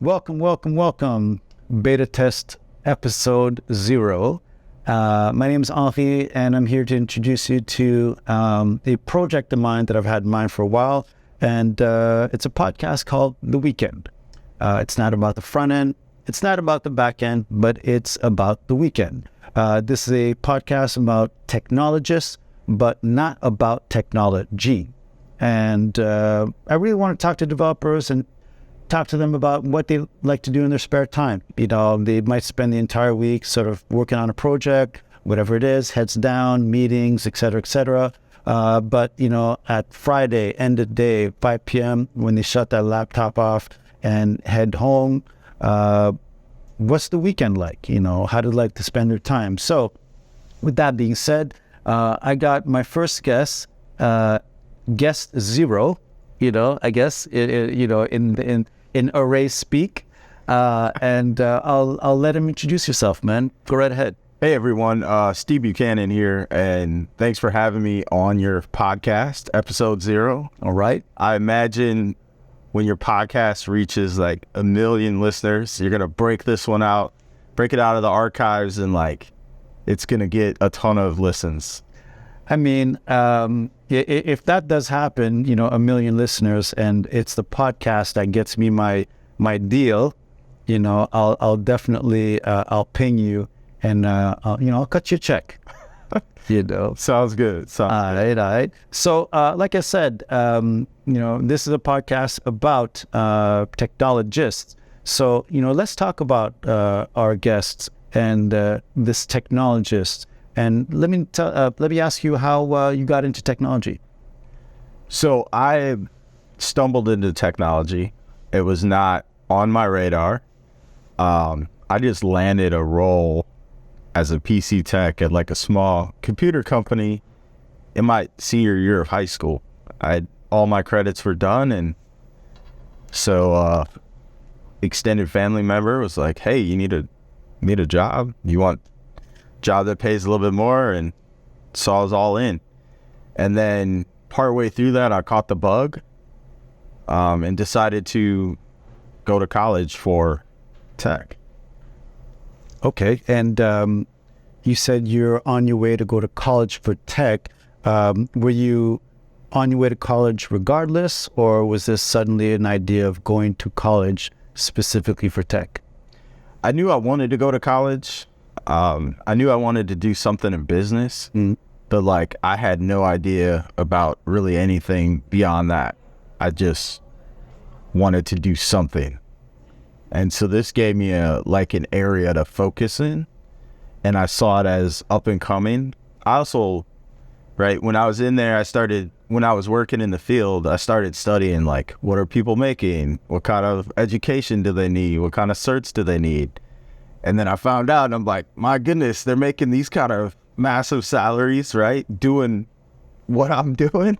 Welcome. Beta test episode 0. My name is Henri, and I'm here to introduce you to a project of mine that I've had in mind for a while. And it's a podcast called The Weekend. It's not about the front end. It's not about the back end, but it's about the weekend. This is a podcast about technologists, but not about technology. And I really want to talk to developers and talk to them about what they like to do in their spare time. You know, they might spend the entire week sort of working on a project, whatever it is, heads down, meetings, et cetera, but, you know, at Friday, end of day, 5 p.m., when they shut that laptop off and head home, what's the weekend like? You know, how do they like to spend their time? So with that being said, I got my first guest, guest 0, you know, I guess, in array speak, and I'll let him introduce yourself, man. Go right ahead. Hey everyone, Steve Buchanan here, and thanks for having me on your podcast, episode 0. All right. I imagine when your podcast reaches like 1 million listeners, you're gonna break this one out, break it out of the archives, and like it's gonna get a ton of listens. I mean, if that does happen, you know, 1 million listeners, and it's the podcast that gets me my deal, you know, I'll definitely I'll ping you, and I'll cut you a check. You know, sounds good. All right. So, like I said, this is a podcast about technologists. So, you know, let's talk about our guests and this technologist. And let me ask you how you got into technology. So I stumbled into technology. It was not on my radar. I just landed a role as a PC tech at like a small computer company in my senior year of high school. All my credits were done, and so extended family member was like, "Hey, you need a job? You want job that pays a little bit more?" And so I was all in. And then partway through that, I caught the bug and decided to go to college for tech. Okay. And you said you're on your way to go to college for tech. Were you on your way to college regardless, or was this suddenly an idea of going to college specifically for tech? I knew I wanted to go to college. I knew I wanted to do something in business, but like I had no idea about really anything beyond that. I just wanted to do something. And so this gave me an area to focus in, and I saw it as up and coming. I also, when I was in there, when I was working in the field, I started studying like, what are people making? What kind of education do they need? What kind of certs do they need? And then I found out, and I'm like, my goodness, they're making these kind of massive salaries, right? Doing what I'm doing.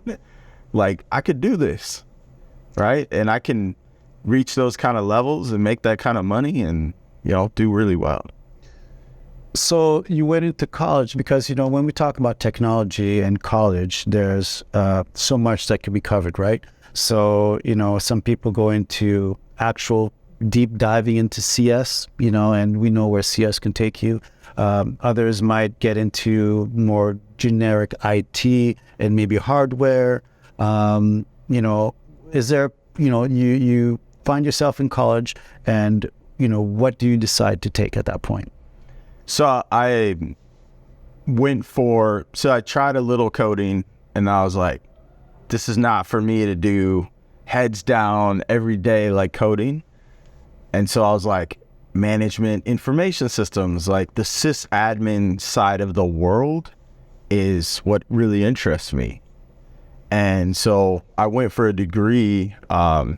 Like, I could do this, right? And I can reach those kind of levels and make that kind of money and, you know, do really well. So you went into college because, you know, when we talk about technology and college, there's so much that can be covered, right? So, you know, some people go into actual deep diving into CS, you know, and we know where CS can take you. Others might get into more generic IT and maybe hardware. You know, is there, you know, you find yourself in college, and, you know, what do you decide to take at that point? So I tried a little coding, and I was like, this is not for me to do heads down every day like coding. And so I was like, management information systems, like the sysadmin side of the world is what really interests me. And so I went for a degree, a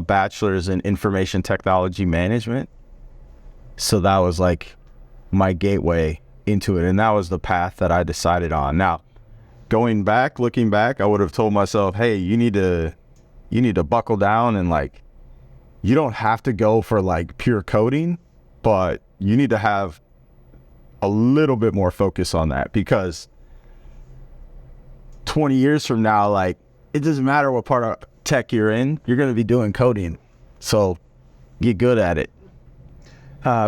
bachelor's in information technology management. So that was like my gateway into it. And that was the path that I decided on. Now, looking back, I would have told myself, hey, you need to buckle down, and like, you don't have to go for like pure coding, but you need to have a little bit more focus on that, because 20 years from now, like, it doesn't matter what part of tech you're in, you're going to be doing coding. So get good at it.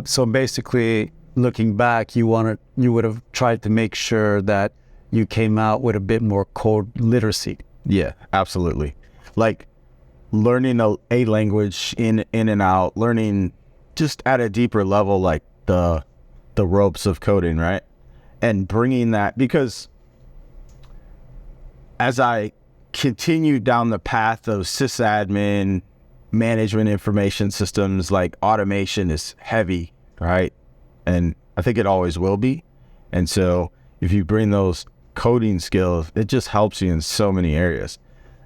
So basically, looking back, you would have tried to make sure that you came out with a bit more code literacy. Yeah, absolutely. Like learning a language in and out, learning just at a deeper level, like the ropes of coding, right? And bringing that, because as I continued down the path of sysadmin, management information systems, like automation is heavy, right? And I think it always will be. And so if you bring those coding skills, it just helps you in so many areas.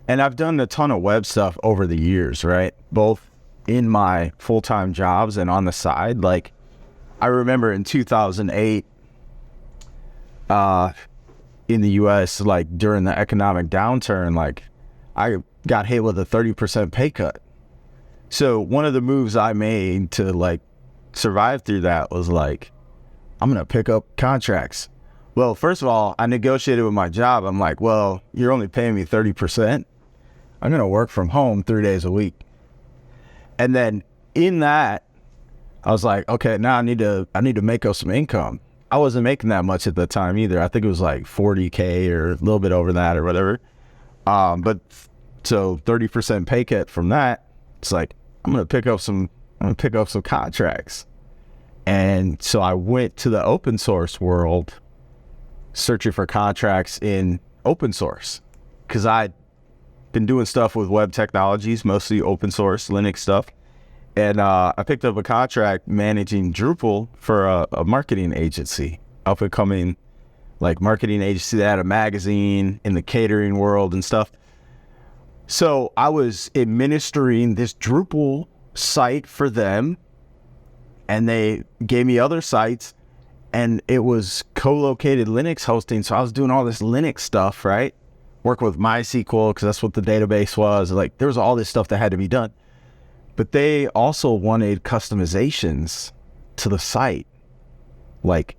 And I've done a ton of web stuff over the years, right? Both in my full-time jobs and on the side. Like I remember in 2008, in the US, like during the economic downturn, like I got hit with a 30% pay cut. So one of the moves I made to like survive through that was like, I'm going to pick up contracts. Well, first of all, I negotiated with my job. I'm like, well, you're only paying me 30%. I'm going to work from home 3 days a week. And then in that, I was like, okay, now I need to make up some income. I wasn't making that much at the time either. I think it was like 40K or a little bit over that or whatever. But so 30% pay cut from that, it's like, I'm going to pick up some contracts. And so I went to the open source world searching for contracts in open source, because I'd been doing stuff with web technologies, mostly open source Linux stuff. And I picked up a contract managing Drupal for a marketing agency, up and coming like marketing agency that had a magazine in the catering world and stuff. So I was administering this Drupal site for them, and they gave me other sites, and it was co-located Linux hosting. So I was doing all this Linux stuff, right? Work with MySQL, because that's what the database was. Like there was all this stuff that had to be done. But they also wanted customizations to the site, like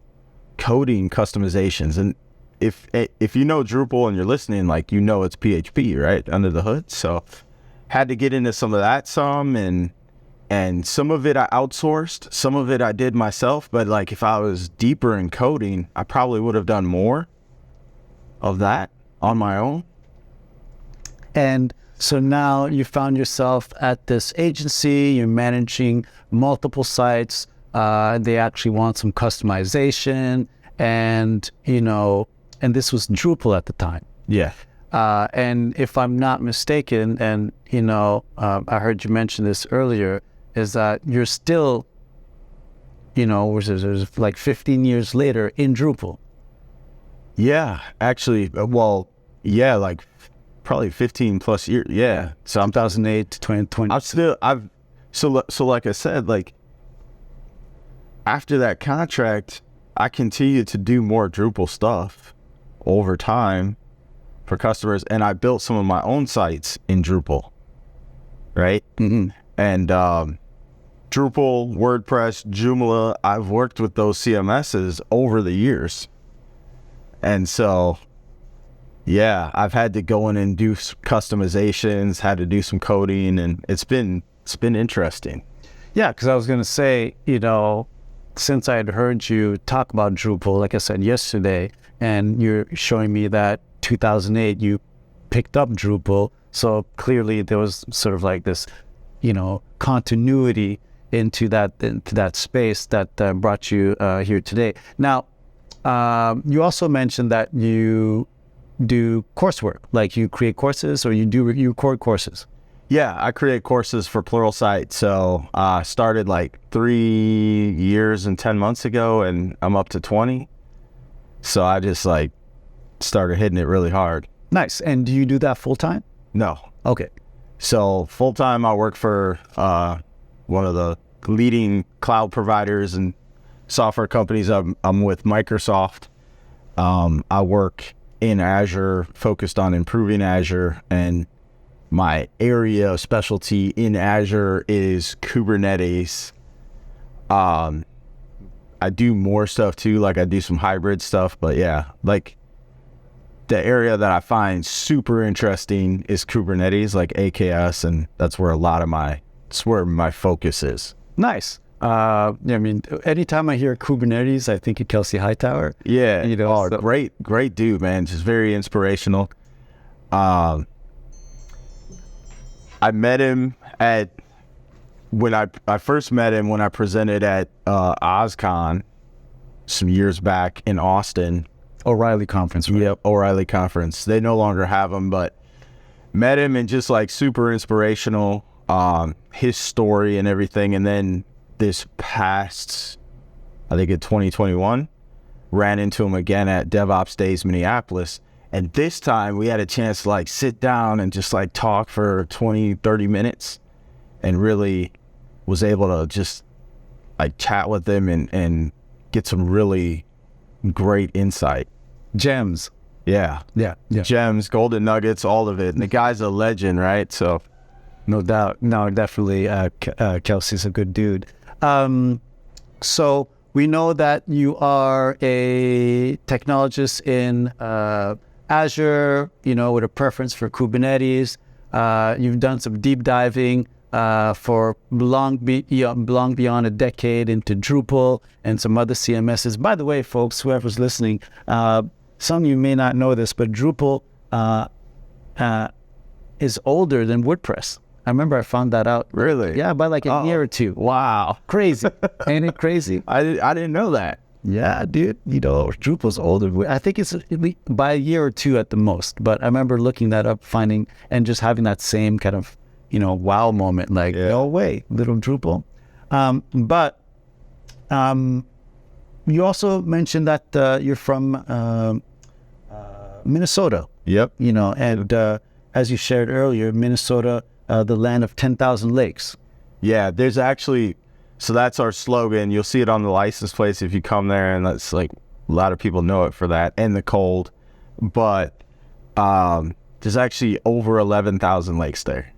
coding customizations. And if you know Drupal and you're listening, like, you know, it's PHP, right, under the hood. So had to get into some of that and some of it I outsourced, some of it I did myself. But like if I was deeper in coding, I probably would have done more of that on my own. And so now you found yourself at this agency, you're managing multiple sites. They actually want some customization, and, you know, and this was Drupal at the time. Yeah. And if I'm not mistaken, and, you know, I heard you mention this earlier, is that you're still, you know, there's like 15 years later in Drupal. Yeah, actually, well, yeah, like probably 15 plus years. Yeah. So I'm 2008 to 2020. So like I said, like after that contract, I continued to do more Drupal stuff over time for customers. And I built some of my own sites in Drupal. Right. Mm-hmm. And, Drupal, WordPress, Joomla, I've worked with those CMSs over the years. And so, yeah, I've had to go in and do customizations, had to do some coding, and it's been interesting. Yeah, because I was going to say, you know, since I had heard you talk about Drupal, like I said yesterday, and you're showing me that 2008 you picked up Drupal, so clearly there was sort of like this, you know, continuity into that space that brought you here today. Now, you also mentioned that you do coursework, like you create courses, or you record courses. Yeah, I create courses for Pluralsight. So I started like 3 years and 10 months ago, and I'm up to 20. So I just like started hitting it really hard. Nice. And do you do that full time? No. Okay. So full time, I work for one of the leading cloud providers and software companies. I'm with Microsoft. I work in Azure, focused on improving Azure, and my area of specialty in Azure is Kubernetes. I do more stuff too, like I do some hybrid stuff, but yeah, like the area that I find super interesting is Kubernetes, like AKS, and that's where a lot of my It's where my focus is. Nice. I mean, anytime I hear Kubernetes, I think of Kelsey Hightower. Yeah. You know, so- Great dude, man. Just very inspirational. I met him when I first met him when I presented at OzCon some years back in Austin. O'Reilly conference. Right? Yep, O'Reilly conference. They no longer have him, but met him and just like super inspirational. His story and everything. And then this past, I think in 2021, ran into him again at DevOps Days Minneapolis. And this time we had a chance to like sit down and just like talk for 20, 30 minutes and really was able to just like chat with him and get some really great insight. Gems. Yeah. Gems, golden nuggets, all of it. And the guy's a legend, right? So no doubt. No, definitely. Kelsey's a good dude. So we know that you are a technologist in Azure, you know, with a preference for Kubernetes. You've done some deep diving for long beyond a decade into Drupal and some other CMSs. By the way, folks, whoever's listening, some of you may not know this, but Drupal is older than WordPress. I remember I found that out. Really? Yeah, by like a year or two. Wow. Crazy. Ain't it crazy? I didn't know that. Yeah, dude. You know, Drupal's older. I think it's by a year or two at the most. But I remember looking that up, finding, and just having that same kind of, you know, wow moment. Like, no way, little Drupal. But you also mentioned that you're from Minnesota. Yep. You know, and as you shared earlier, Minnesota, the land of 10,000 lakes. Yeah, there's actually, so that's our slogan. You'll see it on the license plates if you come there, and that's like, a lot of people know it for that, and the cold. But there's actually over 11,000 lakes there.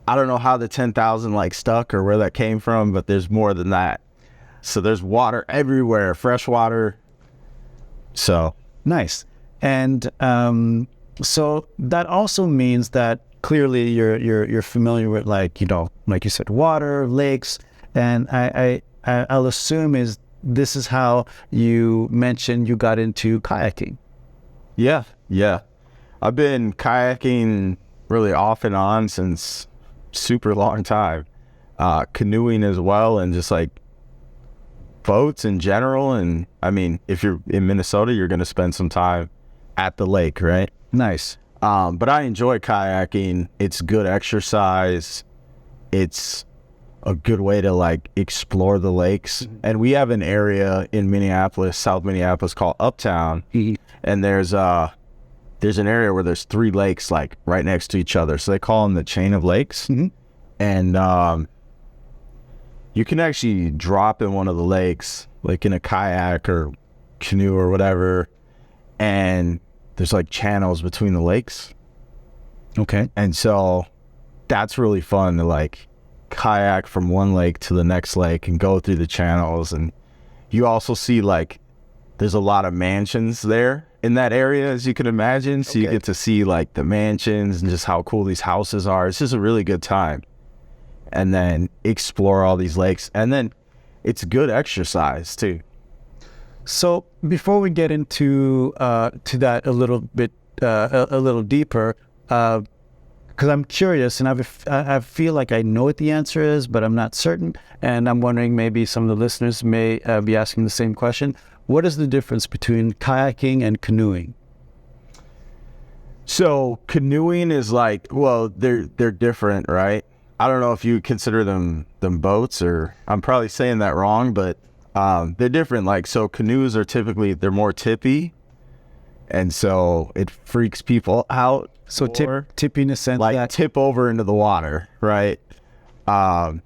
I don't know how the 10,000 like stuck or where that came from, but there's more than that. So there's water everywhere, fresh water. So nice. And so that also means that clearly you're familiar with, like, you know, like you said, water, lakes, and I'll assume this is how you mentioned you got into kayaking. Yeah. I've been kayaking really off and on since super long time. Canoeing as well, and just like boats in general. And I mean, if you're in Minnesota, you're going to spend some time at the lake, right? Nice. But I enjoy kayaking. It's good exercise. It's a good way to like explore the lakes. Mm-hmm. And we have an area in Minneapolis, South Minneapolis, called Uptown. Mm-hmm. And there's an area where there's 3 lakes like right next to each other. So they call them the chain of lakes. Mm-hmm. And you can actually drop in one of the lakes, like in a kayak or canoe or whatever, and there's like channels between the lakes. Okay. And so that's really fun to like kayak from one lake to the next lake and go through the channels. And you also see like there's a lot of mansions there in that area, as you can imagine. So you get to see like the mansions and just how cool these houses are. It's just a really good time. And then explore all these lakes. And then it's good exercise too. So before we get into to that a little bit, a little deeper, because I'm curious, and I feel like I know what the answer is, but I'm not certain, and I'm wondering maybe some of the listeners may be asking the same question. What is the difference between kayaking and canoeing? So canoeing is like, well, they're different, right? I don't know if you consider them boats, or I'm probably saying that wrong, but they're different. Like, so canoes are typically, they're more tippy, and so it freaks people out. So tippy in a sense, like that tip over into the water, right? So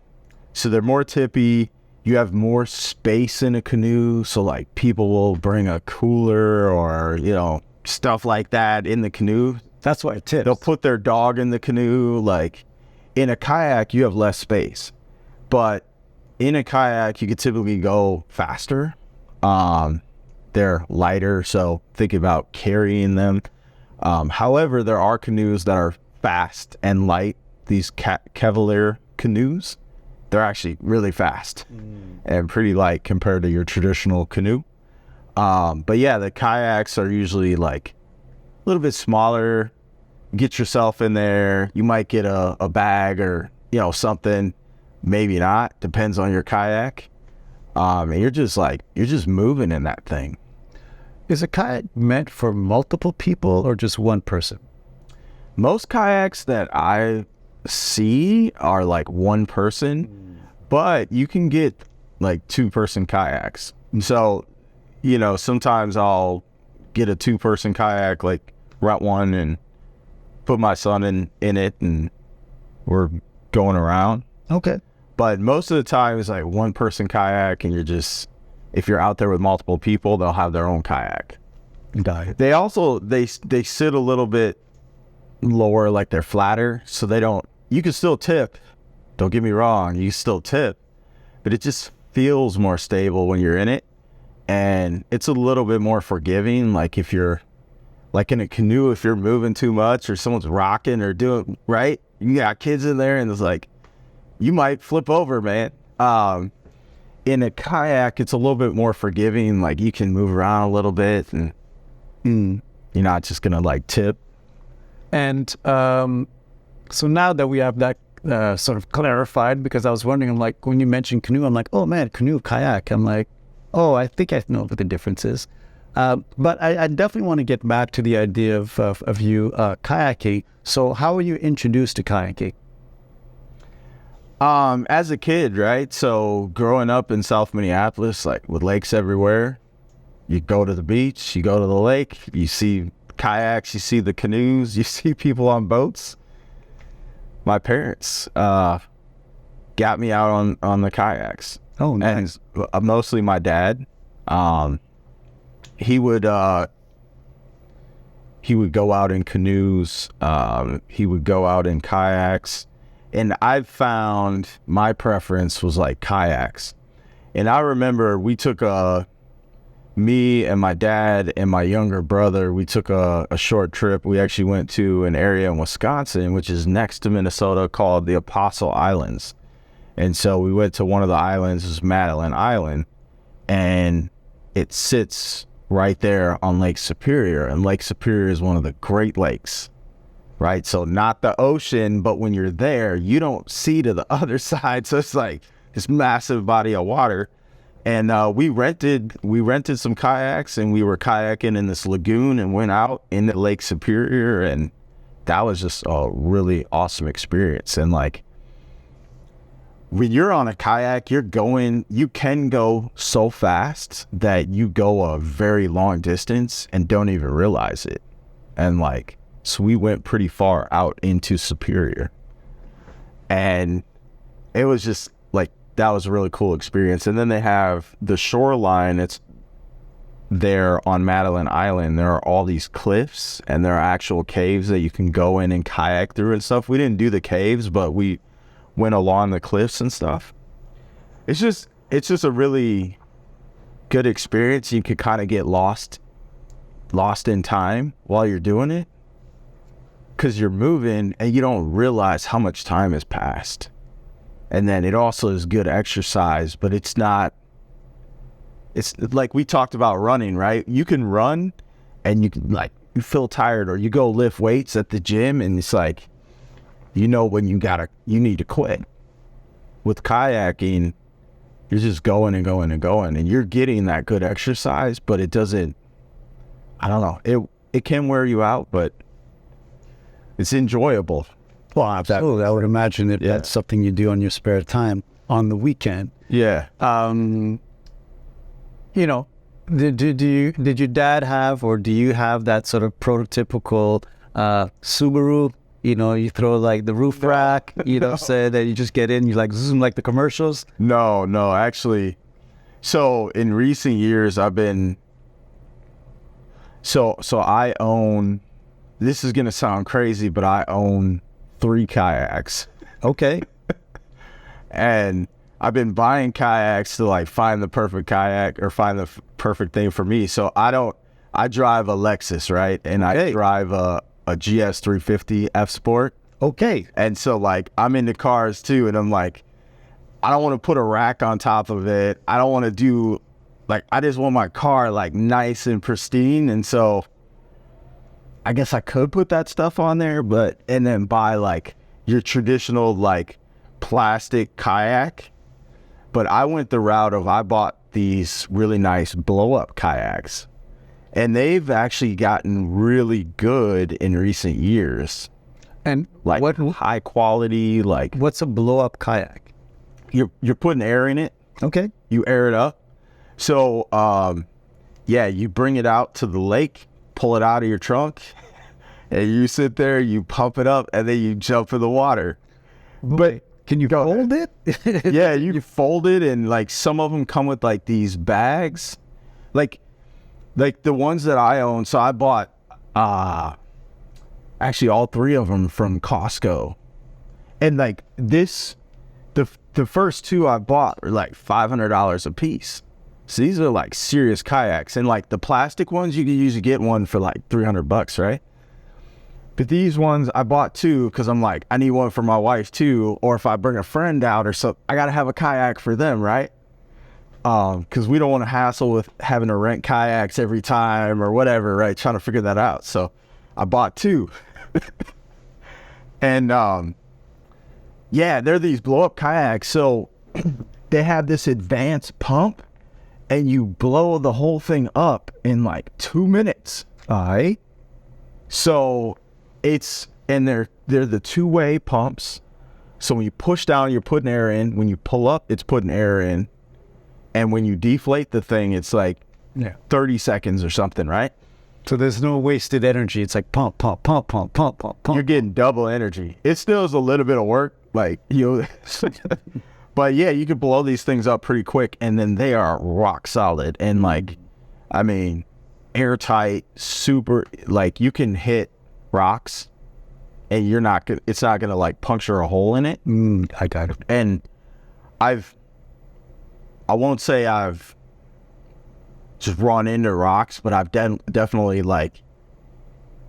they're more tippy. You have more space in a canoe, so like people will bring a cooler or, you know, stuff like that in the canoe. That's why it tips. They'll put their dog in the canoe. Like in a kayak, you have less space, but in a kayak, you could typically go faster. They're lighter, so think about carrying them. However, there are canoes that are fast and light, these Cavalier canoes. They're actually really fast and pretty light compared to your traditional canoe. But yeah, the kayaks are usually like a little bit smaller. Get yourself in there. You might get a bag or, something. Maybe not. Depends on your kayak. And you're just moving in that thing. Is a kayak meant for multiple people or just one person? Most kayaks that I see are like one person, but you can get like 2-person kayaks. So, sometimes I'll get a 2-person kayak, like rent one and put my son in it, and we're going around. Okay. But most of the time it's like 1-person kayak, and if you're out there with multiple people, they'll have their own kayak. Got it. They also, they sit a little bit lower, like they're flatter, so you can still tip. Don't get me wrong, you still tip, but it just feels more stable when you're in it. And it's a little bit more forgiving. Like if you're like in a canoe, if you're moving too much or someone's rocking or doing right, you got kids in there and it's like, you might flip over, man. In a kayak, it's a little bit more forgiving. Like you can move around a little bit and you're not just gonna like tip. And so now that we have that sort of clarified, because I was wondering, I'm like, when you mentioned canoe, I'm like, oh man, canoe, kayak. I'm like, oh, I think I know what the difference is. But I definitely want to get back to the idea of you kayaking. So how were you introduced to kayaking? As a kid, right? So growing up in South Minneapolis, like with lakes everywhere, you go to the beach, you go to the lake, you see kayaks, you see the canoes, you see people on boats. My parents got me out on the kayaks. Oh, nice. And mostly my dad. He would go out in canoes. He would go out in kayaks. And I found my preference was like kayaks. And I remember we took me and my dad and my younger brother, we took a short trip. We actually went to an area in Wisconsin, which is next to Minnesota, called the Apostle Islands. And so we went to one of the islands, this is Madeline Island, and it sits right there on Lake Superior. And Lake Superior is one of the Great Lakes, right? So not the ocean, but when you're there, you don't see to the other side. So it's like this massive body of water. And we rented some kayaks, and we were kayaking in this lagoon and went out into Lake Superior, and that was just a really awesome experience. And like when you're on a kayak, you can go so fast that you go a very long distance and don't even realize it. And like, so we went pretty far out into Superior, and it was just like, that was a really cool experience. And then they have the shoreline. It's there on Madeline Island. There are all these cliffs, and there are actual caves that you can go in and kayak through and stuff. We didn't do the caves, but we went along the cliffs and stuff. It's just a really good experience. You could kind of get lost in time while you're doing it, because you're moving and you don't realize how much time has passed. And then it also is good exercise, but it's like we talked about running, right? You can run and you can you feel tired, or you go lift weights at the gym and it's like, when you need to quit. With kayaking, you're just going and going and going, and you're getting that good exercise, but it doesn't, I don't know, it can wear you out, but it's enjoyable. Well, absolutely. I would imagine that that's something you do on your spare time on the weekend. Yeah. Did your dad have, or do you have that sort of prototypical Subaru? You throw like the roof rack, say that you just get in, you like zoom like the commercials. No, actually. So in recent years, I've been, so I own, this is going to sound crazy, but I own 3 kayaks. Okay. And I've been buying kayaks to like find the perfect kayak or find the perfect thing for me. So I drive a Lexus, right? And I drive a GS 350 F Sport. Okay. And so like I'm into cars too, and I'm like, I don't want to put a rack on top of it. I don't want to do like, I just want my car like nice and pristine. And so I guess I could put that stuff on there, and then buy like your traditional like plastic kayak. But I went the route of, I bought these really nice blow up kayaks, and they've actually gotten really good in recent years. And Like high quality, like what's a blow up kayak? you're putting air in it. Okay. You air it up. So, yeah, you bring it out to the lake, pull it out of your trunk, and you sit there, you pump it up, and then you jump in the water. But can you fold it? yeah, you fold it, and like some of them come with like these bags, like the ones that I own. So I bought, actually all 3 of them from Costco, and like the first 2 I bought were like $500 a piece. So these are like serious kayaks, and like the plastic ones, you can usually get one for like $300, right? But these ones I bought 2 because I'm like, I need one for my wife too, or if I bring a friend out or something, I gotta have a kayak for them, right? Because we don't want to hassle with having to rent kayaks every time or whatever, right? Trying to figure that out. So I bought 2, and yeah, they're these blow up kayaks. So they have this advanced pump, and you blow the whole thing up in like 2 minutes. All right. So they're the 2-way pumps. So when you push down, you're putting air in. When you pull up, it's putting air in. And when you deflate the thing, it's like 30 seconds or something, right? So there's no wasted energy. It's like pump, pump, pump, pump, pump, pump, pump. You're getting double energy. It still is a little bit of work, like, you know, but yeah, you can blow these things up pretty quick, and then they are rock solid. And like, I mean, airtight, super, like you can hit rocks and it's not gonna like puncture a hole in it. I got it. And I won't say I've just run into rocks, but I've definitely like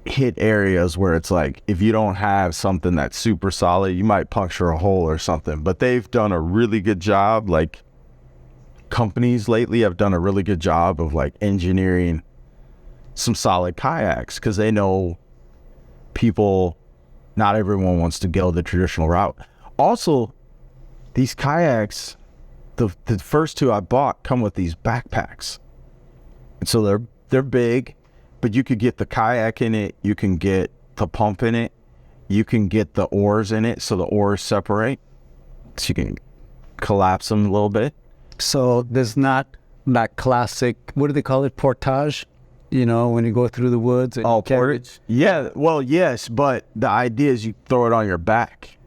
hit areas where it's like, if you don't have something that's super solid, you might puncture a hole or something. But they've done a really good job. Like, companies lately have done a really good job of like engineering some solid kayaks, because they know not everyone wants to go the traditional route. Also, these kayaks, the first 2 I bought come with these backpacks. And so they're big, but you could get the kayak in it, you can get the pump in it, you can get the oars in it, so the oars separate, so you can collapse them a little bit. So there's not that classic, what do they call it, portage? You know, when you go through the woods. And portage? Yeah, well, yes, but the idea is you throw it on your back,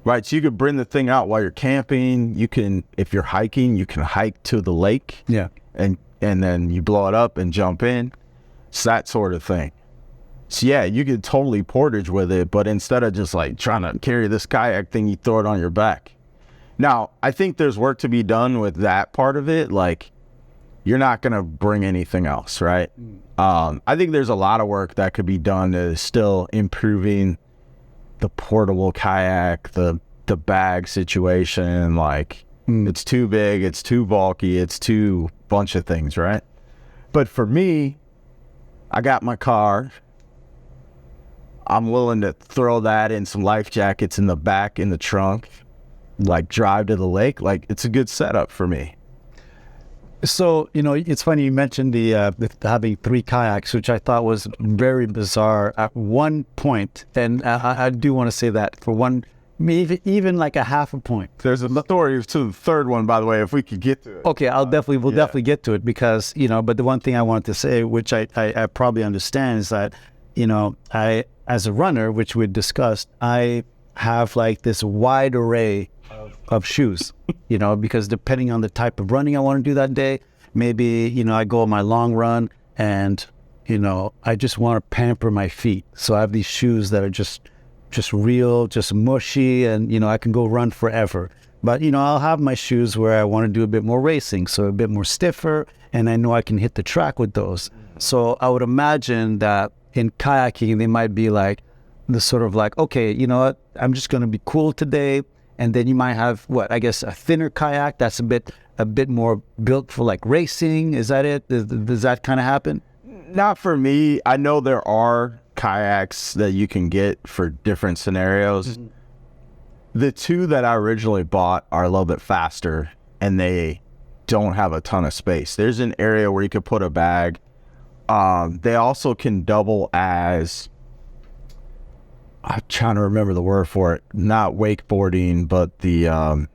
right? So you could bring the thing out while you're camping. You can, if you're hiking, you can hike to the lake. Yeah. And then you blow it up and jump in. It's that sort of thing. So yeah, you could totally portage with it, but instead of just like trying to carry this kayak thing, you throw it on your back. Now, I think there's work to be done with that part of it. Like, you're not going to bring anything else, right? I think there's a lot of work that could be done to still improving the portable kayak, the bag situation. Like, it's too big, it's too bulky, it's too bunch of things, right? But for me, I got my car. I'm willing to throw that in some life jackets in the back, in the trunk, like drive to the lake. Like, it's a good setup for me. So, you know, it's funny you mentioned the having 3 kayaks, which I thought was very bizarre at one point. And I do want to say that for one, maybe even like a half a point. There's a story to the third one, by the way, if we could get to it. Okay, we'll definitely get to it, because, you know, but the one thing I wanted to say, which I probably understand, is that, you know, as a runner, which we discussed, I have like this wide array of shoes, you know, because depending on the type of running I want to do that day, maybe, you know, I go on my long run and, you know, I just want to pamper my feet. So I have these shoes that are just real, just mushy, and, you know, I can go run forever. But, you know, I'll have my shoes where I want to do a bit more racing, so a bit more stiffer, and I know I can hit the track with those. So I would imagine that in kayaking, they might be like the sort of like, okay, you know what, I'm just going to be cool today. And then you might have what, I guess, a thinner kayak that's a bit more built for like racing. Is that it? Does that kind of happen? Not for me. I know there are kayaks that you can get for different scenarios. Mm-hmm. The two that I originally bought are a little bit faster, and they don't have a ton of space. There's an area where you could put a bag. They also can double as, I'm trying to remember the word for it, not wakeboarding, but the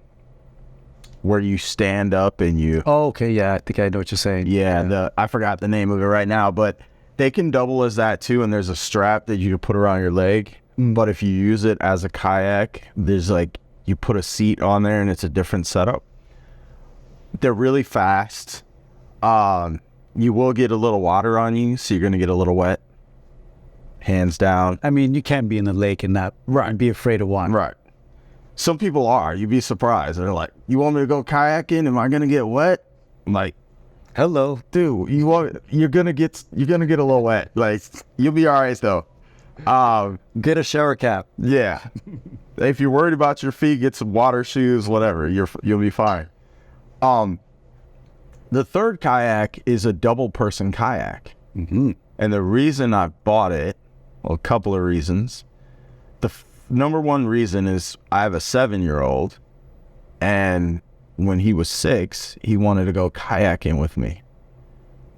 where you stand up and you... Oh, okay, yeah, I think I know what you're saying. Yeah, I forgot the name of it right now, but they can double as that too, and there's a strap that you can put around your leg. But if you use it as a kayak, there's like, you put a seat on there and it's a different setup. They're really fast. You will get a little water on you, so you're going to get a little wet. Hands down. I mean, you can't be in the lake and not and be afraid of water. Right. Some people are. You'd be surprised. They're like, you want me to go kayaking? Am I going to get wet? I'm like, hello. Dude, you're going to get a little wet. Like, you'll be all right though. Get a shower cap. Yeah. If you're worried about your feet, get some water shoes, whatever. You'll be fine. The third kayak is a double person kayak. Mm-hmm. And the reason I bought it, well, a couple of reasons. The number one reason is I have a 7-year-old, and when he was 6, he wanted to go kayaking with me.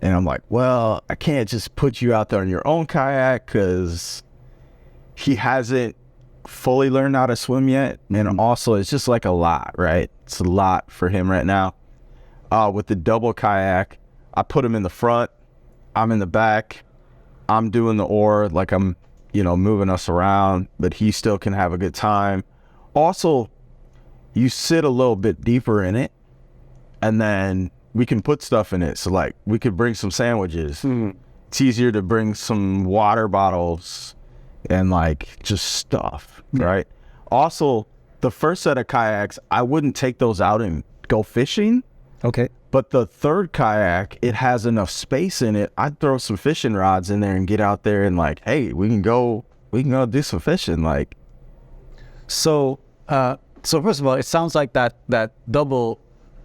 And I'm like, well, I can't just put you out there on your own kayak because he hasn't fully learned how to swim yet. And also, it's just like a lot, right? It's a lot for him right now. With the double kayak, I put him in the front. I'm in the back. I'm doing the oar, like I'm, moving us around, but he still can have a good time. Also, you sit a little bit deeper in it, and then we can put stuff in it. So like we could bring some sandwiches. Mm-hmm. It's easier to bring some water bottles and like just stuff, right? Also, the first set of kayaks, I wouldn't take those out and go fishing. Okay. But the third kayak, it has enough space in it. I'd throw some fishing rods in there and get out there and like, hey, we can go do some fishing. Like, so first of all, it sounds like that double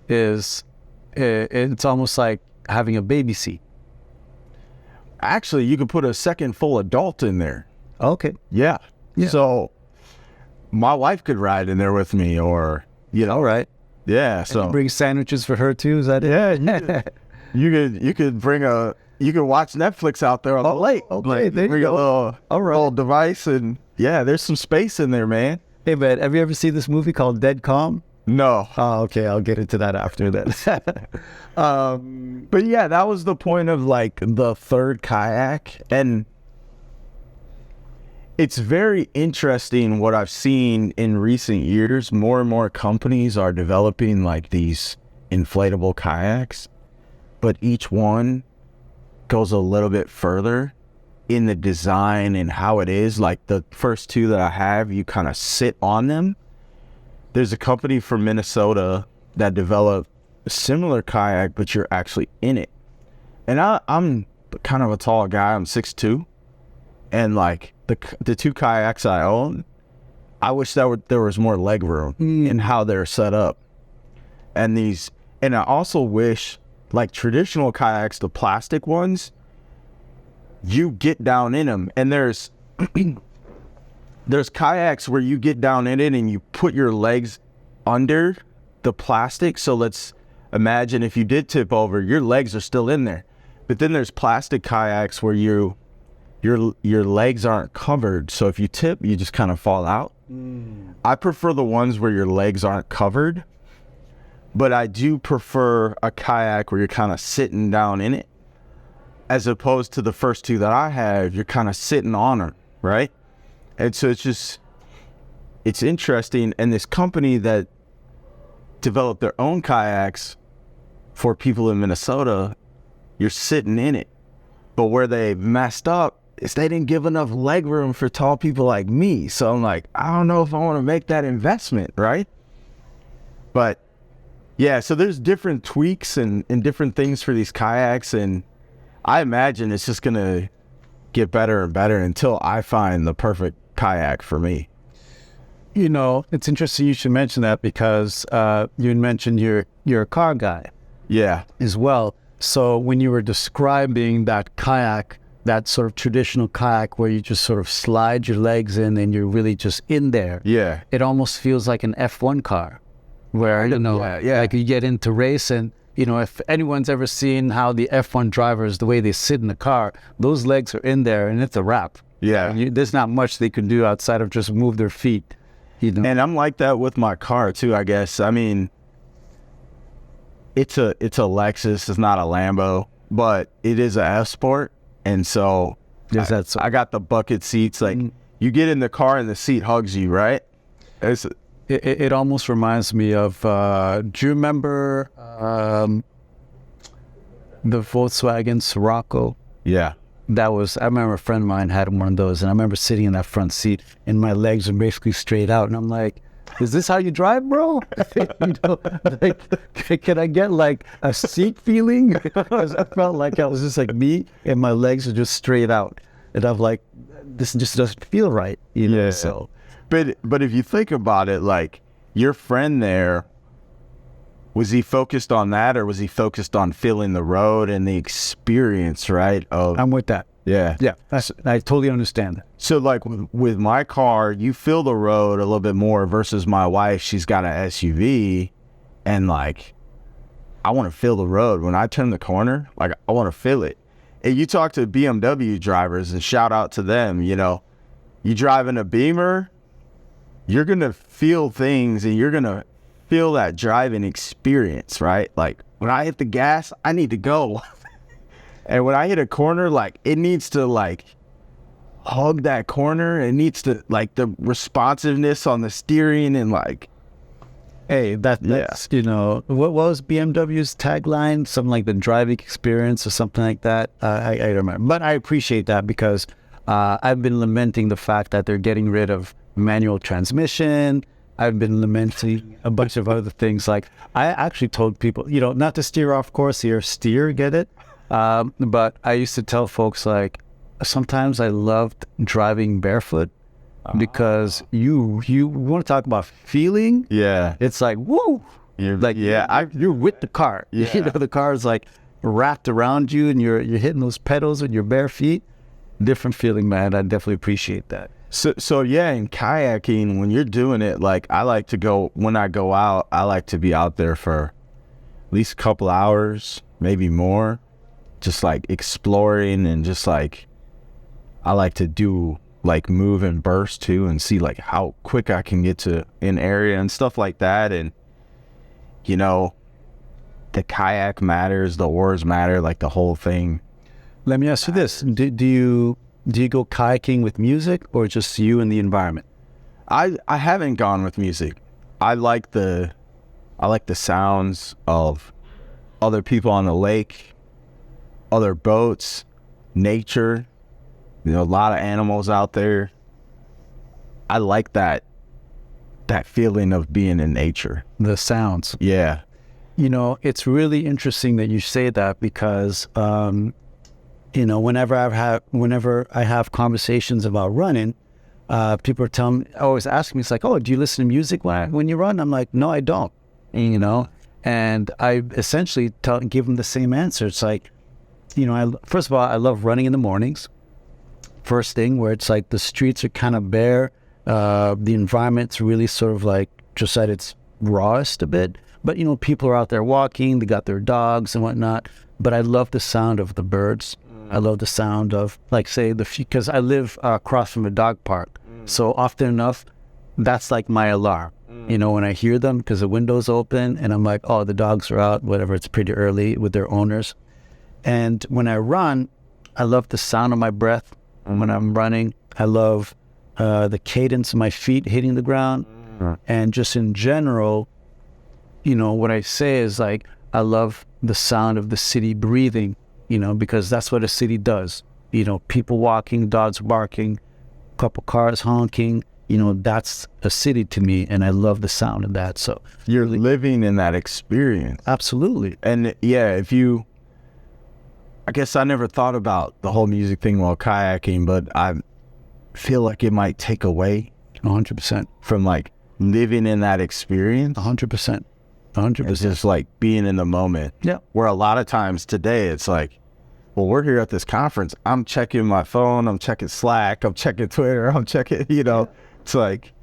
is, it's almost like having a baby seat. Actually, you could put a second full adult in there. Okay. Yeah. So my wife could ride in there with me, or, All right. Yeah. And so you bring sandwiches for her too? Is that it? Yeah. You could watch Netflix out there on the lake. Okay. Like, There bring you go. a little device, and yeah, there's some space in there, man. Hey, man, have you ever seen this movie called Dead Calm? No. Oh, okay. I'll get into that after that. But yeah, that was the point of like the third kayak. And it's very interesting what I've seen in recent years. More and more companies are developing like these inflatable kayaks, but each one goes a little bit further in the design and how it is. Like the first two that I have, you kind of sit on them. There's a company from Minnesota that developed a similar kayak, but you're actually in it. And I'm kind of a tall guy. I'm 6'2", and like the two kayaks I own, I wish there was more leg room in how they're set up. And I also wish, like traditional kayaks, the plastic ones, you get down in them, and there's kayaks where you get down in it and you put your legs under the plastic. So let's imagine if you did tip over, your legs are still in there. But then there's plastic kayaks where your legs aren't covered. So if you tip, you just kind of fall out. I prefer the ones where your legs aren't covered, but I do prefer a kayak where you're kind of sitting down in it, as opposed to the first two that I have, you're kind of sitting on them, right? And so it's interesting. And this company that developed their own kayaks for people in Minnesota, you're sitting in it. But where they messed up is they didn't give enough leg room for tall people like me. So I'm like, I don't know if I want to make that investment, right? But yeah, so there's different tweaks and different things for these kayaks. And I imagine it's just going to get better and better until I find the perfect kayak for me. You know, it's interesting you should mention that because you mentioned you're a car guy. Yeah. As well. So when you were describing that kayak, that sort of traditional kayak where you just sort of slide your legs in and you're really just in there. Yeah. It almost feels like an F1 car where, you know, like you get into race and, you know, if anyone's ever seen how the F1 drivers, the way they sit in the car, those legs are in there and it's a wrap. Yeah. There's not much they can do outside of just move their feet. You know? And I'm like that with my car too, I guess. I mean, it's a Lexus, it's not a Lambo, but it is a F Sport. And so I got the bucket seats. Like you get in the car and the seat hugs you, right? It almost reminds me of, do you remember the Volkswagen Scirocco? Yeah. I remember a friend of mine had one of those, and I remember sitting in that front seat, and my legs are basically straight out, and I'm like, is this how you drive, bro? You know, like, can I get like a seat feeling? Because I felt like I was just like me, and my legs are just straight out, and I'm like, this just doesn't feel right, you know. Yeah. So, but if you think about it, like your friend there, was he focused on that, or was he focused on feeling the road and the experience, right? I'm with that. Yeah. Yeah, I totally understand that. So like with my car, you feel the road a little bit more versus my wife. She's got an SUV, and like I want to feel the road. When I turn the corner, like I want to feel it. And you talk to BMW drivers, and shout out to them, you know, you driving a Beamer, you're going to feel things, and you're going to feel that driving experience, right? Like when I hit the gas, I need to go. And when I hit a corner, like it needs to like hug that corner. It needs to like the responsiveness on the steering and like, hey, that's you know, what was BMW's tagline? Something like the driving experience or something like that. I don't remember, but I appreciate that because I've been lamenting the fact that they're getting rid of manual transmission. I've been lamenting a bunch of other things. Like I actually told people, you know, not to steer off course here, get it? But I used to tell folks like sometimes I loved driving barefoot because you want to talk about feeling. Yeah. It's like, woo, you're with the car. Yeah. You know, the car is like wrapped around you and you're hitting those pedals with your bare feet. Different feeling, man. I definitely appreciate that. So yeah, in kayaking, when you're doing it, like when I go out, I like to be out there for at least a couple hours, maybe more, just like exploring and just like, I like to do like move and burst too and see like how quick I can get to an area and stuff like that. And, you know, the kayak matters, the oars matter, like the whole thing. Let me ask you this. Do you go kayaking with music or just you and the environment? I haven't gone with music. I like the sounds of other people on the lake, other boats, nature, you know, a lot of animals out there. I like that feeling of being in nature. The sounds. Yeah. You know, it's really interesting that you say that because you know, whenever I have conversations about running, people are always asking me, it's like, oh, do you listen to music when you run? I'm like, no, I don't, you know? And I essentially give them the same answer. It's like, you know, first of all, I love running in the mornings. First thing, where it's like the streets are kind of bare. The environment's really sort of like just at its rawest a bit. But, you know, people are out there walking, they got their dogs and whatnot. But I love the sound of the birds. I love the sound of, like, say, because I live across from a dog park. So often enough, that's like my alarm. You know, when I hear them, because the window's open and I'm like, oh, the dogs are out, whatever, it's pretty early with their owners. And when I run, I love the sound of my breath. When I'm running, I love the cadence of my feet hitting the ground. And just in general, you know, what I say is like, I love the sound of the city breathing, you know, because that's what a city does. You know, people walking, dogs barking, couple cars honking, you know, that's a city to me, and I love the sound of that. So you're living in that experience. Absolutely. And yeah, I guess I never thought about the whole music thing while kayaking, but I feel like it might take away 100%. from like living in that experience. 100%. 100%. It's just like being in the moment. Yeah. Where a lot of times today it's like, well, we're here at this conference. I'm checking my phone. I'm checking Slack. I'm checking Twitter. I'm checking, it's like.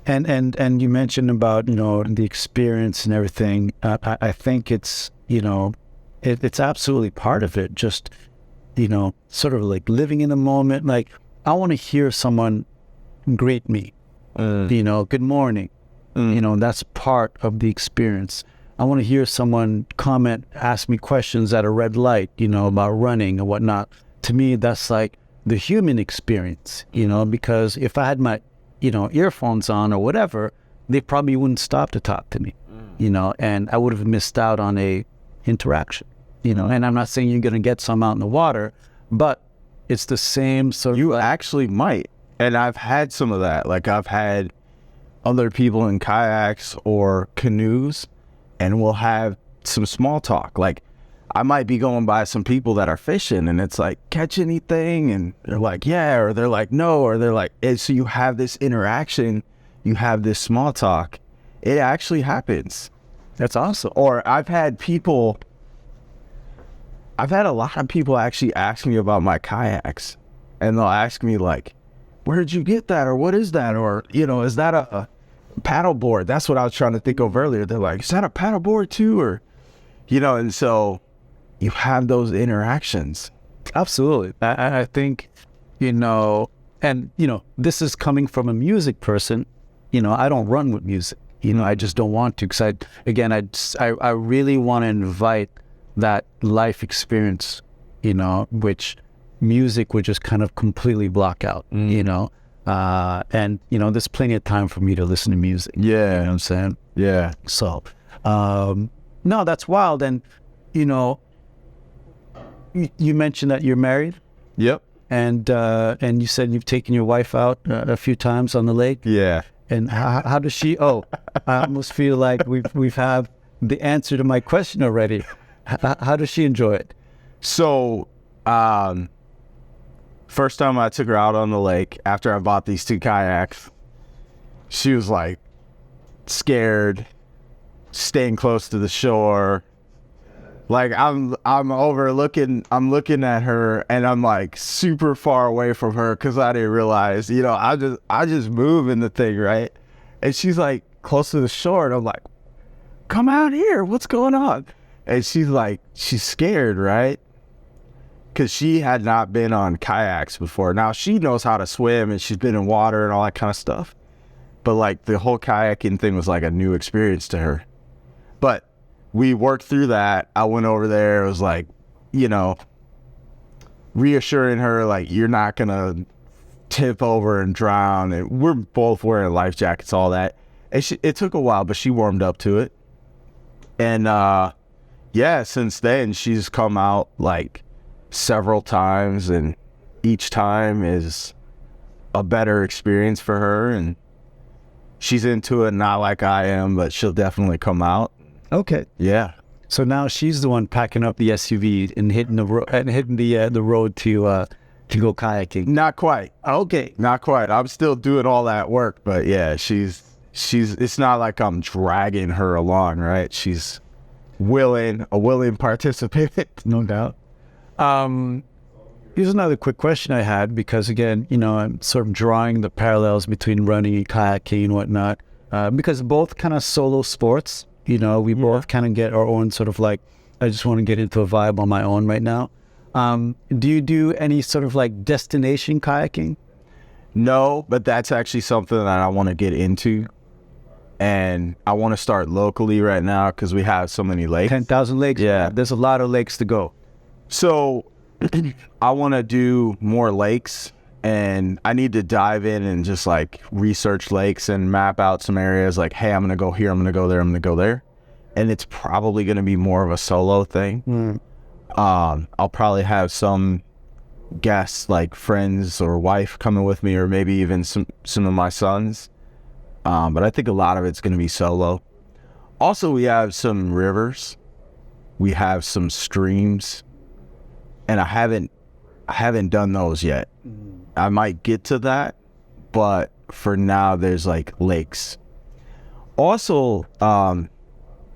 And you mentioned about, the experience and everything. I think it's, it's absolutely part of it. Just, sort of like living in the moment. Like, I want to hear someone greet me, good morning. That's part of the experience. I want to hear someone ask me questions at a red light, about running or whatnot. To me, that's like the human experience, because if I had my, earphones on or whatever, they probably wouldn't stop to talk to me, and I would have missed out on a interaction, and I'm not saying you're going to get some out in the water, but it's the same sort of. You actually might. And I've had some of that. Like I've had other people in kayaks or canoes and we'll have some small talk. Like I might be going by some people that are fishing and it's like, catch anything? And they're like, yeah, or they're like, no, or they're like, and so you have this interaction, you have this small talk. It actually happens. That's awesome. Or I've had a lot of people actually ask me about my kayaks and they'll ask me like, where'd you get that? Or what is that? Or, is that a paddle board? That's what I was trying to think of earlier. They're like, is that a paddle board too? Or, and so you have those interactions. Absolutely. I think, this is coming from a music person. I don't run with music. I just don't want to, because I really want to invite that life experience, which music would just kind of completely block out, and there's plenty of time for me to listen to music. Yeah. You know what I'm saying? Yeah. So, no, that's wild. And, you mentioned that you're married. Yep. And you said you've taken your wife out a few times on the lake. Yeah. And how does she? I almost feel like we've have the answer to my question already. How does she enjoy it? So, first time I took her out on the lake after I bought these 2 kayaks, she was like scared, staying close to the shore. Like I'm looking at her and I'm like super far away from her because I didn't realize, I just move in the thing, right? And she's like close to the shore and I'm like, come out here, what's going on? And she's like, she's scared, right? Because she had not been on kayaks before. Now she knows how to swim and she's been in water and all that kind of stuff. But like the whole kayaking thing was like a new experience to her. But we worked through that. I went over there. It was like, reassuring her, like, you're not going to tip over and drown. And we're both wearing life jackets, all that. And it took a while, but she warmed up to it. And, since then, she's come out like several times. And each time is a better experience for her. And she's into it, not like I am, but she'll definitely come out. Okay. Yeah. So now she's the one packing up the SUV and hitting the road to go kayaking. Not quite. Okay. Not quite. I'm still doing all that work, but yeah, she's. It's not like I'm dragging her along, right? She's a willing participant. No doubt. Here's another quick question I had, because again, I'm sort of drawing the parallels between running and kayaking and whatnot, because both kind of solo sports. We both kind of get our own sort of like, I just want to get into a vibe on my own right now. Do you do any sort of like destination kayaking? No, but that's actually something that I want to get into. And I want to start locally right now because we have so many lakes. 10,000 lakes? Yeah. There's a lot of lakes to go. So I want to do more lakes. And I need to dive in and just like research lakes and map out some areas like, hey, I'm going to go here, I'm going to go there, I'm going to go there. And it's probably going to be more of a solo thing. I'll probably have some guests like friends or wife coming with me, or maybe even some of my sons. But I think a lot of it's going to be solo. Also, we have some rivers. We have some streams. And I I haven't done those yet. I might get to that, but for now, there's like lakes. Also,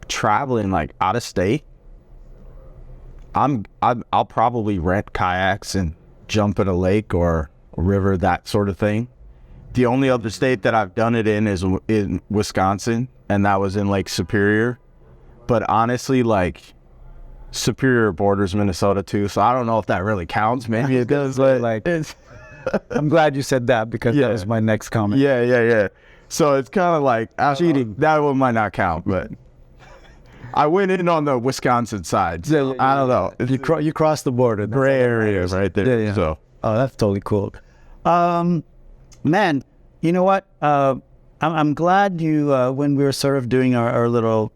traveling like out of state, I'll probably rent kayaks and jump in a lake or a river, that sort of thing. The only other state that I've done it in is in Wisconsin, and that was in Lake Superior. But honestly, like, Superior borders Minnesota too, so I don't know if that really counts. Maybe it does, but Like, I'm glad you said that, because that was my next comment. Yeah. So it's kind of like cheating. That one might not count, but I went in on the Wisconsin side. So I don't know. You crossed the border. Gray areas right there. Yeah. So Oh, that's totally cool. Man, you know what? I'm glad you, when we were sort of doing our little,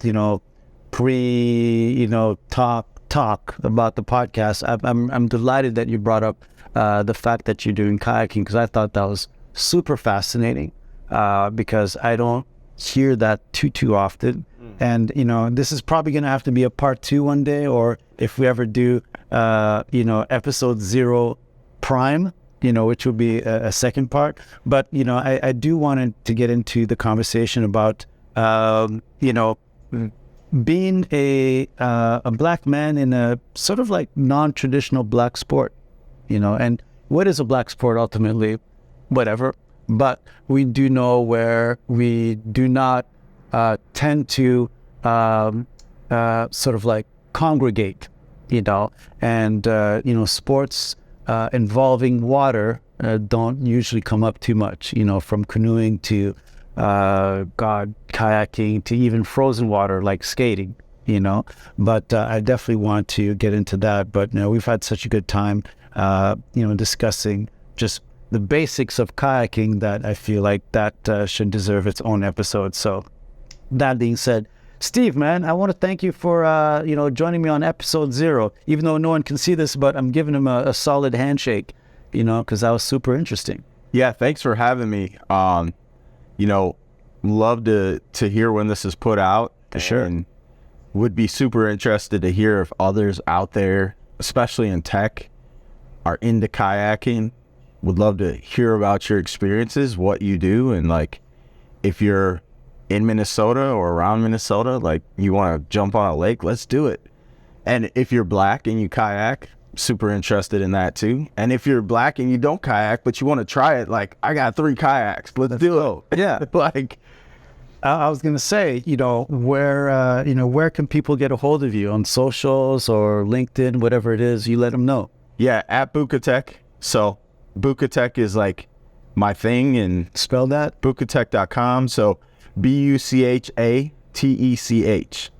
talk about the podcast, I'm delighted that you brought up the fact that you're doing kayaking, because I thought that was super fascinating, because I don't hear that too often. And, this is probably going to have to be a part 2 one day, or if we ever do, episode 0 prime, which would be a second part. But, I do want to get into the conversation about, being a black man in a sort of like non-traditional black sport, and what is a black sport ultimately? Whatever. But we do know where we do not tend to sort of like congregate, and, sports involving water don't usually come up too much, from canoeing to kayaking to even frozen water like skating, but I definitely want to get into that. But we've had such a good time discussing just the basics of kayaking that I feel like that should deserve its own episode. So that being said, Steve, man, I want to thank you for joining me on episode 0, even though no one can see this, but I'm giving him a solid handshake, because that was super interesting. yeah, thanks for having me. Love to hear when this is put out. For sure. And would be super interested to hear if others out there, especially in tech, are into kayaking. Would love to hear about your experiences, what you do, and like if you're in Minnesota or around Minnesota, like you want to jump on a lake, let's do it. And if you're black and you kayak, super interested in that too. And if you're black and you don't kayak but you want to try it, like I got 3 kayaks, let's do it. Yeah. Like I was gonna say, where can people get a hold of you on socials or LinkedIn, whatever it is? You let them know. yeah, at Bucatech. So Bucatech is like my thing, and Spell that. Bucatech.com. So Buchatech.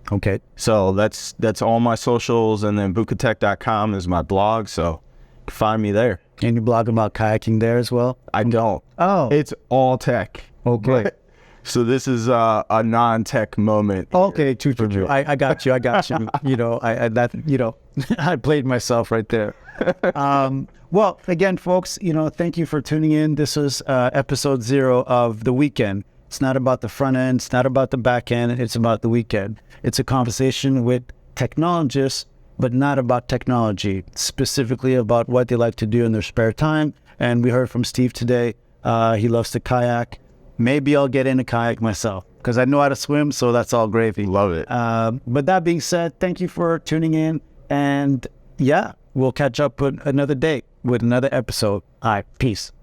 Okay. So that's all my socials, and then Bucatech.com is my blog, so find me there. And you blog about kayaking there as well? I don't. Oh. It's all tech. Okay. So this is a non-tech moment. Okay, true. I got you. I played myself right there. Well, again, folks, thank you for tuning in. This is episode 0 of The Weekend. It's not about the front end. It's not about the back end. It's about the weekend. It's a conversation with technologists, but not about technology, specifically about what they like to do in their spare time. And we heard from Steve today. He loves to kayak. Maybe I'll get in a kayak myself because I know how to swim, so that's all gravy. Love it. But that being said, thank you for tuning in. And yeah, we'll catch up with another day with another episode. All right, peace.